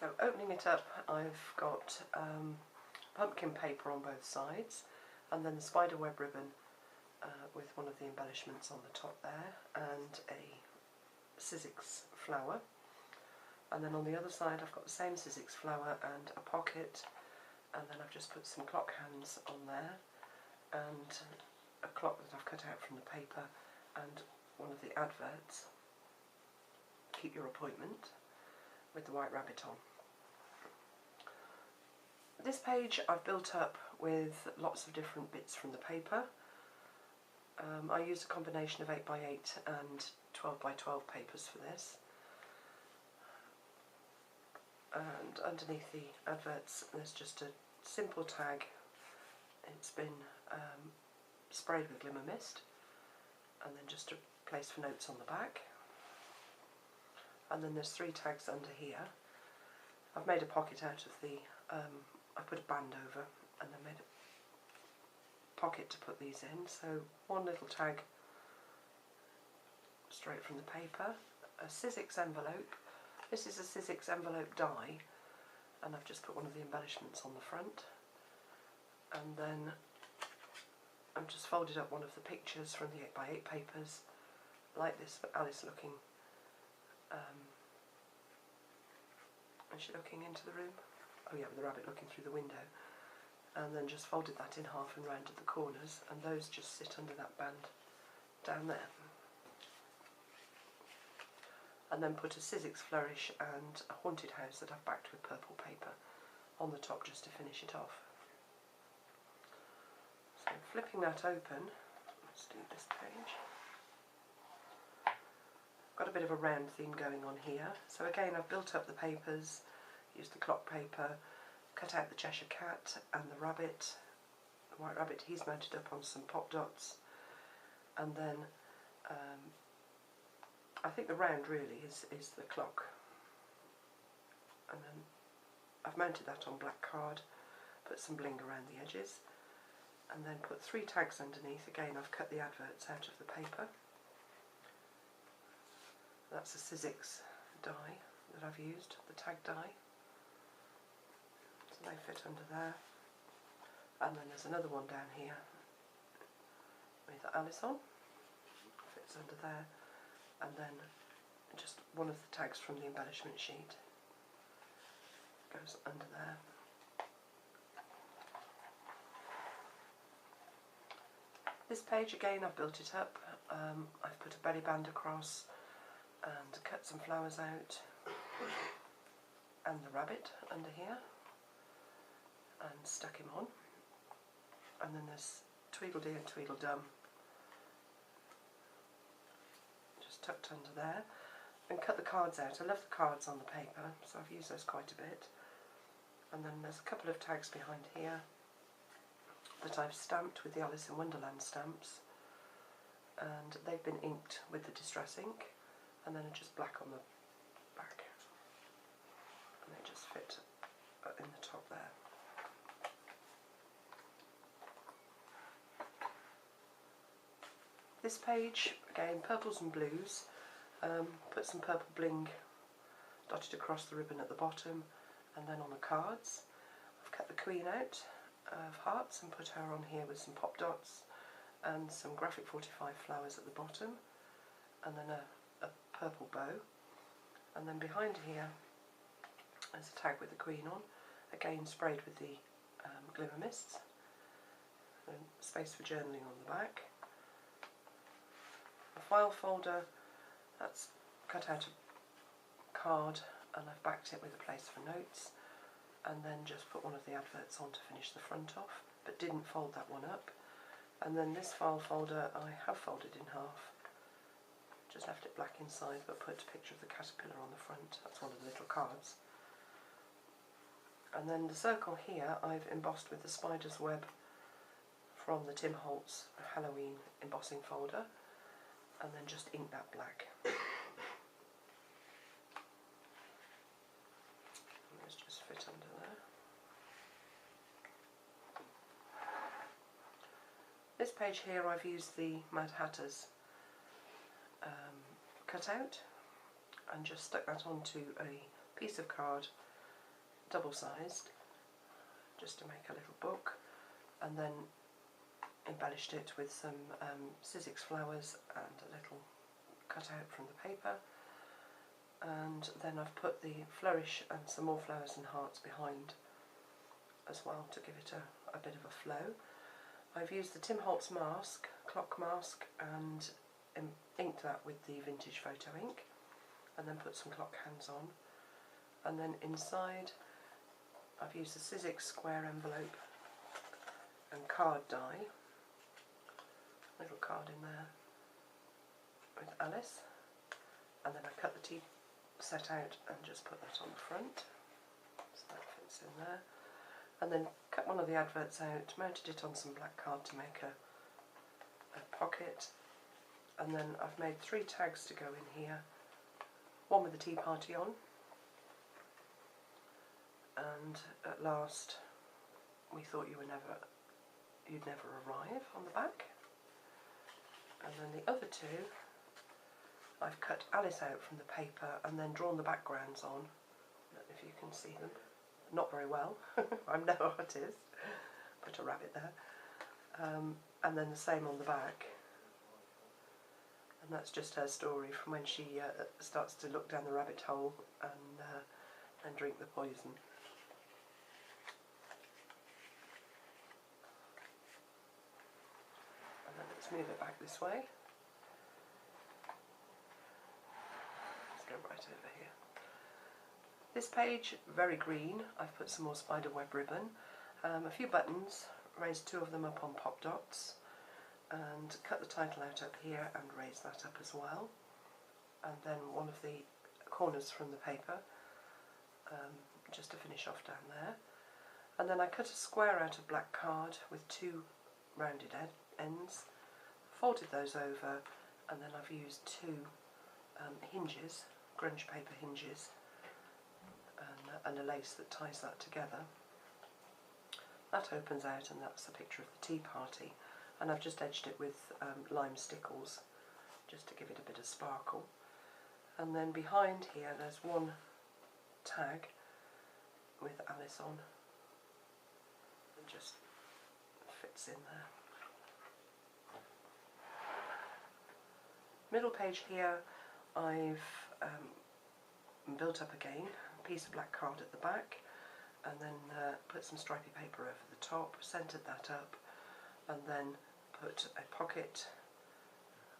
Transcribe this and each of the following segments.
So opening it up, I've got pumpkin paper on both sides, and then the spiderweb ribbon with one of the embellishments on the top there, and a Sizzix flower. And then on the other side I've got the same Sizzix flower and a pocket, and then I've just put some clock hands on there, and a clock that I've cut out from the paper, and one of the adverts, Keep Your Appointment, with the white rabbit on. This page I've built up with lots of different bits from the paper. I used a combination of 8x8 and 12x12 papers for this. And underneath the adverts there's just a simple tag. It's been sprayed with glimmer mist, and then just a place for notes on the back. And then there's 3 tags under here. I've made a pocket out of the, I put a band over and then made a pocket to put these in. So one little tag straight from the paper, a Sizzix envelope. This is a Sizzix envelope die, and I've just put one of the embellishments on the front. And then I've just folded up one of the pictures from the 8x8 papers, like this, Alice looking, is she looking into the room? Oh yeah, with the rabbit looking through the window. And then just folded that in half and round at the corners, and those just sit under that band down there. And then put a Sizzix flourish and a haunted house that I've backed with purple paper on the top just to finish it off. So flipping that open, let's do this page. Got a bit of a round theme going on here. So again, I've built up the papers, used the clock paper, cut out the Cheshire Cat and the rabbit, the white rabbit. He's mounted up on some pop dots, and then I think the round really is the clock. And then I've mounted that on black card, put some bling around the edges, and then put 3 tags underneath. Again, I've cut the adverts out of the paper. That's a Sizzix die that I've used, the tag die. So they fit under there. And then there's another one down here with Alice on, fits under there. And then just one of the tags from the embellishment sheet goes under there. This page again, I've built it up. I've put a belly band across and cut some flowers out, and the rabbit under here, and stuck him on. And then there's Tweedledee and Tweedledum just tucked under there, and cut the cards out. I love the cards on the paper, so I've used those quite a bit. And then there's a couple of tags behind here that I've stamped with the Alice in Wonderland stamps, and they've been inked with the distress ink, and then are just black on the back, and they just fit in the top there. This page, again, purples and blues, put some purple bling dotted across the ribbon at the bottom, and then on the cards. I've cut the Queen out of hearts and put her on here with some pop dots and some graphic 45 flowers at the bottom, and then a purple bow. And then behind here there's a tag with the Queen on, again sprayed with the glimmer mists, and space for journaling on the back. A file folder that's cut out a card, and I've backed it with a place for notes, and then just put one of the adverts on to finish the front off, but didn't fold that one up. And then this file folder I have folded in half, just left it black inside, but put a picture of the caterpillar on the front. That's one of the little cards. And then the circle here I've embossed with the spider's web from the Tim Holtz Halloween embossing folder, and then just inked that black. Those just fit under there. This page here I've used the Mad Hatter's cutout and just stuck that onto a piece of card double-sized, just to make a little book, and then embellished it with some Sizzix flowers and a little cutout from the paper. And then I've put the flourish and some more flowers and hearts behind as well to give it a bit of a flow. I've used the Tim Holtz mask, clock mask, and inked that with the vintage photo ink, and then put some clock hands on. And then inside I've used the Sizzix square envelope and card die, little card in there with Alice, and then I cut the tea set out and just put that on the front, so that fits in there, and then cut one of the adverts out, mounted it on some black card to make a pocket, and then I've made 3 tags to go in here, one with the tea party on, and at last we thought you'd never arrive on the back, and then the other 2 I've cut Alice out from the paper and then drawn the backgrounds on. I don't know if you can see them. Not very well. I'm no artist. Put a rabbit there. And then the same on the back. And that's just her story from when she starts to look down the rabbit hole and drink the poison. And then let's move it back this way. Go right over here. This page, very green. I've put some more spiderweb ribbon, a few buttons, raised 2 of them up on pop dots, and cut the title out up here and raised that up as well. And then one of the corners from the paper, just to finish off down there. And then I cut a square out of black card with 2 rounded ends, folded those over, and then I've used 2 hinges, grunge paper hinges, and a lace that ties that together. That opens out, and that's a picture of the tea party, and I've just edged it with lime stickles just to give it a bit of sparkle. And then behind here there's 1 tag with Alice on, it just fits in there. Middle page here I've built up again a piece of black card at the back, and then put some stripy paper over the top, centred that up, and then put a pocket,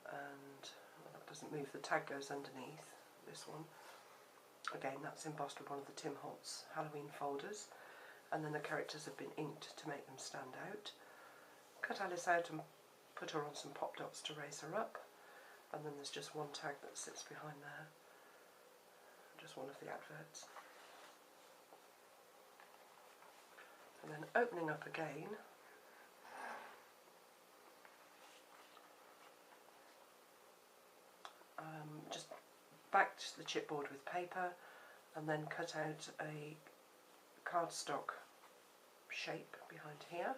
and well, that doesn't move, the tag goes underneath this one. Again, that's embossed with one of the Tim Holtz Halloween folders, and then the characters have been inked to make them stand out. Cut Alice out and put her on some pop dots to raise her up. And then there's just 1 tag that sits behind there, just one of the adverts. And then opening up again, just backed the chipboard with paper and then cut out a cardstock shape behind here,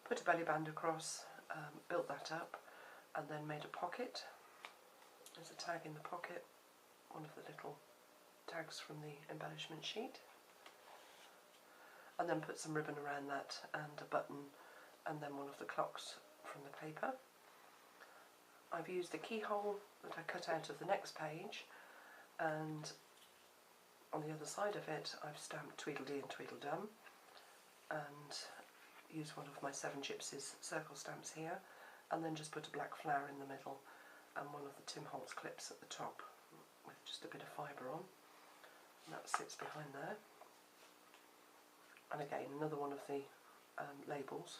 put a belly band across, built that up, and then made a pocket. There's a tag in the pocket, one of the little tags from the embellishment sheet, and then put some ribbon around that and a button, and then one of the clocks from the paper. I've used the keyhole that I cut out of the next page, and on the other side of it I've stamped Tweedledee and Tweedledum, and used one of my 7 Gypsies circle stamps here, and then just put a black flower in the middle and one of the Tim Holtz clips at the top with just a bit of fibre on, and that sits behind there. And again, another one of the labels.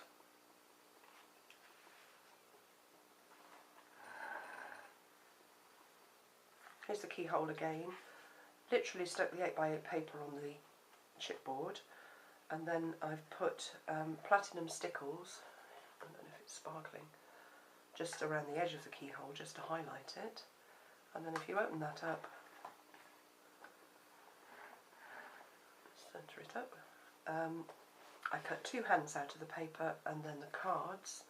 Here's the keyhole again. Literally stuck the 8x8 paper on the chipboard, and then I've put platinum stickles, I don't know if it's sparkling, just around the edge of the keyhole just to highlight it. And then if you open that up, centre it up, I cut 2 hands out of the paper, and then the cards,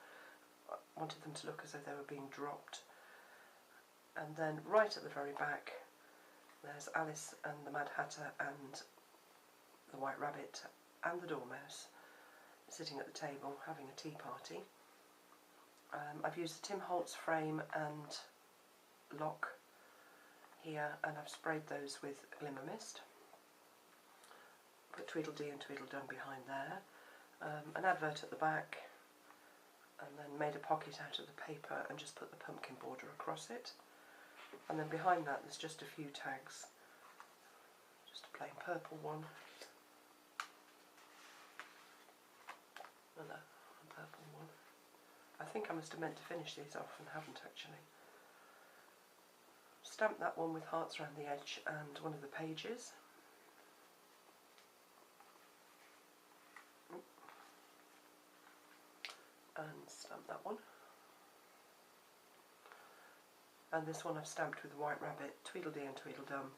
I wanted them to look as though they were being dropped. And then right at the very back there's Alice and the Mad Hatter and the White Rabbit and the Dormouse sitting at the table having a tea party. I've used the Tim Holtz frame and lock here, and I've sprayed those with Glimmer Mist. Put Tweedledee and Tweedledum behind there, an advert at the back, and then made a pocket out of the paper and just put the pumpkin border across it. And then behind that there's just a few tags, just a plain purple one and a purple one. I think I must have meant to finish these off and haven't actually. Stamp that one with hearts around the edge and one of the pages. And stamp that one. And this one I've stamped with the White Rabbit, Tweedledee and Tweedledum,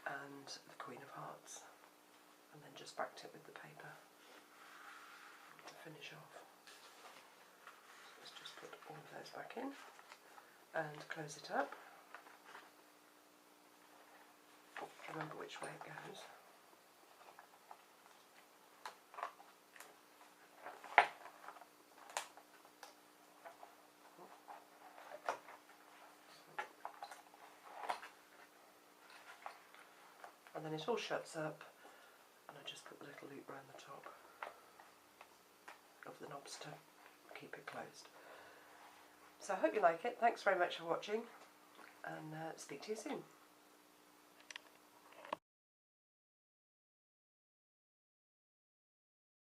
and the Queen of Hearts. And then just backed it with the paper to finish off. So let's just put all of those back in and close it up. Remember which way it goes. And then it all shuts up, and I just put the little loop around the top of the knobs to keep it closed. So I hope you like it. Thanks very much for watching, and speak to you soon.